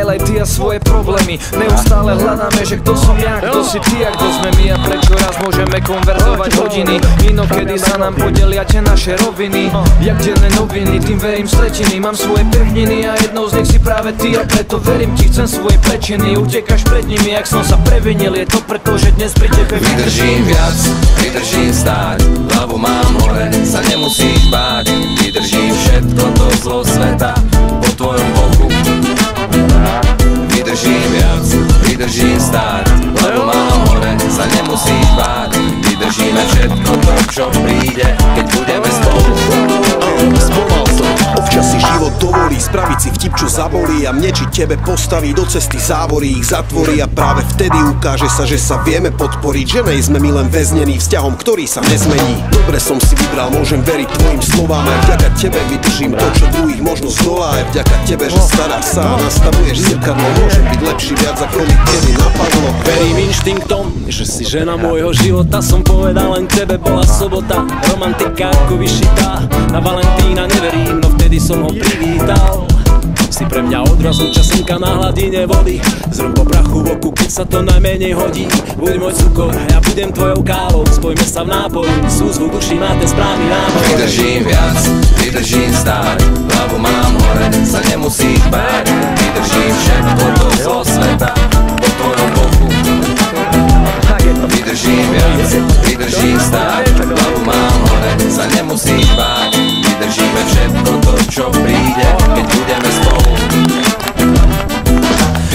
Kyle, aj ty a svoje problémy. Neustále hľadáme, že kto som ja, kto si ty a kto sme my. A prečo raz môžeme konverzovať hodiny. Inokedy sa nám podelia tie naše roviny. Jak denné noviny, tým verím stretiny. Mám svoje pevniny a jednou z nich si práve ty. A preto verím ti, chcem svoje plečiny. Utekáš pred nimi, jak som sa previnil. Je to preto, že dnes pri tebe vydržím viac, vydržím stáť. Hlavu mám hore, sa nemusíš báť. Vydržím všetko to zlo sveta po tvojom boku. Vydržím viac, vydržím stáť. Hlavu mám hore, sa nemusíš báť. Vydržíme všetko to, čo príde, keď budeme spolu. Spomal som, občas si život dovolí spraviť si vtip, čo zabolí. A mne či tebe postaví do cesty závory, ich zatvorí. A práve vtedy ukáže sa, že sa vieme podporiť. Že nejsme my len väznení vzťahom, ktorý sa nezmení. Dobre som si vybral, môžem veriť tvojim slovám. Aj vďaka tebe vydržím to, čo druhých možno zdolá. Aj vďaka tebe, že staráš sa a nastavuješ zrkadlo. Môžem byť lepší viac, ako mi kedy napadlo. Verím inštinktom, že si žena môjho života. Som povedal len tebe, bola sobota. Romantika ako vyšitá. Na Valentína neverím, no vtedy som ho privítal. Si pre mňa odrazom časenka na hladine vody. Zrn po prachu v oku, keď sa to najmenej hodí. Buď môj cukor, ja budem tvojou kávou. Spojme sa v nápoji, súzvuk duší má ten správny náboj. Vydržím viac, vydržím stáť. Hlavu mám hore, sa nemusíš báť. Vydržím všetko to zlo sveta po tvojom boku. Vydržím viac, vydržím stáť. Hlavu mám hore, sa nemusíš báť. Vydržíme všetko to, čo príde, keď budeme spolu.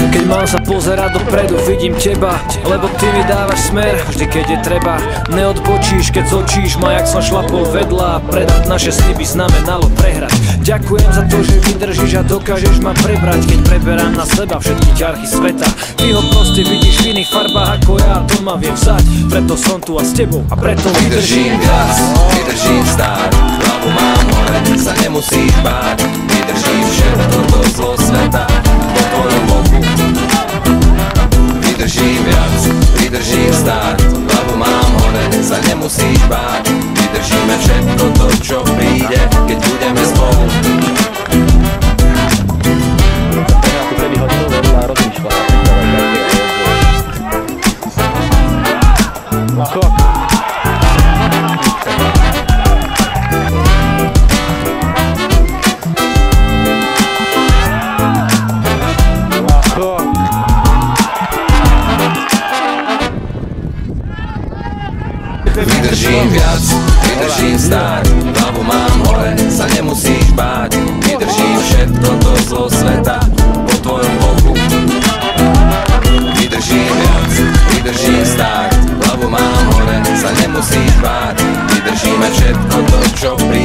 Keď mám sa pozerať dopredu, vidím teba, lebo ty mi dávaš smer, vždy keď je treba. Neodbočíš, keď zočíš ma, jak som šlapol vedľa. A predať naše sliby znamenalo prehrať. Ďakujem za to, že vydržíš a dokážeš ma prebrať. Keď preberám na seba všetky ťarchy sveta, ty ho proste vidíš v iných farbách ako ja. To ma viem vzať, preto som tu a s tebou. A preto vydržím viac, vydržím stáť. Hlavu mám hore, sa nemusíš báť. Vydržím všetko to zlo sveta po tvojom boku. Vydržím viac, vydržím stáť. Hlavu mám hore, sa nemusíš báť. Vydržíme všetko to, čo príde, keď budeme spolu. Vydržím viac, vydržím stáť. Hlavu mám hore, sa nemusíš báť. Vydržím všetko to zlo sveta po tvojom boku. Vydržím viac, vydržím stáť. Hlavu mám hore, sa nemusíš báť. Vydržíme všetko to, čo príde.